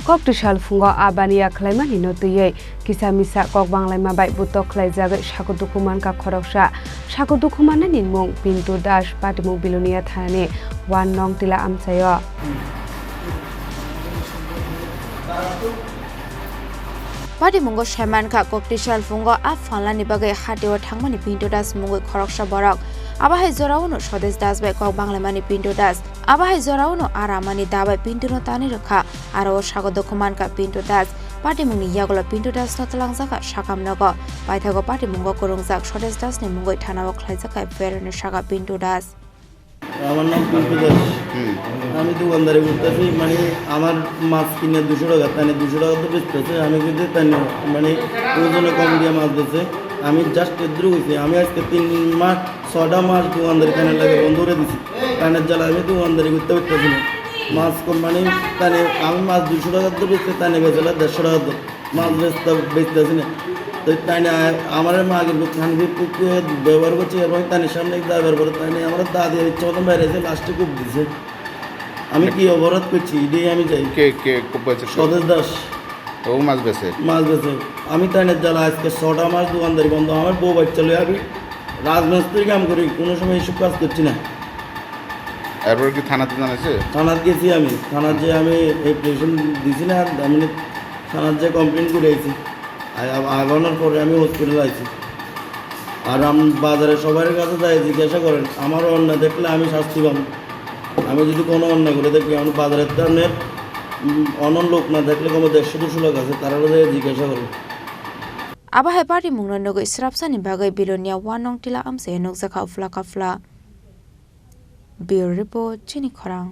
Kokbanglaima fungo Ahh Baniya khlaimani no tuye Kisa Misa Kokbanglaima bai Butok khlaijagwi Sago Dukhomankha khoroksa Sago Dukhomankha ni mung Pintu Das Patimung Bilonia thani 1 nong tila amchayo Patimungo Shamanka Kokbanglaima fungo Ahh Falani bagai hatiwa thangmani Pintu Das mungoi khoroksa borok Abahai zorauno Swadesh Das bai Kokbanglaimani Pintu Das Abahai zorauno aramani dabai Pintu no tani rakha aro Sago Dukhomankha Pintu Das Patimungni yagola Pintu Das no talangjaka sakamnago paithago Patimungo korungjak Swadesh Das ni mungoi thanao khlaijagwi berone Saga Pintu Das আমার নাম পিন্টু দাস আমি দোকানদারি করতেছি মানে আমার মাছ কিনে 200 টাকা তাই 200 টাকা তো বেচতেছে আমি কিন্তু তাই মানে ওজনে কম দিয়ে মাছ বেচে আমি জাস্ট এদ্রু হইছি আমি আজকে 3 মাস 6টা মাস দোকানদারি কেন লাগে বন্ধ করে দিছি কানের জ্বালা আমি দোকানদারি করতে পারতেছি না মাছ কোম্পানি তাই আমি মাছ 200 টাকা তো বেচতে তাই বেচলা 150 টাকা তো মাছ বেচতেছি না তো তাই আমার মা আগে খানবি পুকুরে ব্যবহার করছে এবং তাই সামনে ব্যবহার করে তাই আমার দাদি ইচ্ছা মতন বাইরে এসে লাস্টে কূপ দিছে আমি কি অবরোধ করছি এটাই আমি চাই কে কূপ বেচে স্বদেশ দাস ও মাছ বেচে আমি তাই জ্বালা আজকে 6টা মাস দোকানদারি বন্ধ আমার বউ বাচ্চা লয়ে আমি রাজমিস্ত্রি কাম করি কোনো সময় এইসব কাজ করছি না এরপর কি থানাতে জানাইছে থানাতে গেছি আমি থানার যে আমি এই প্রেশন দিছি না আমি থানার যে কমপ্লেন করে আইছি আগানোর পরে আমি হসপিটাল আইছি আর আমি বাজারে সবার কাছে যাই জিজ্ঞাসা করেন আমার অন্যায় দেখলে আমি শাস্তি পাবো আমি যদি কোনো অন্যায় করে দেখি আমি বাজারের ধরনের অন্য লোক না দেখলে কোনো 100-200 লোক আছে তারা জিজ্ঞাসা করেন Abahai Patimung no nogo israpsani bagai Bilonia 1 nong tila amse nokjaka ufla kafla Bureau Report Chini Khorang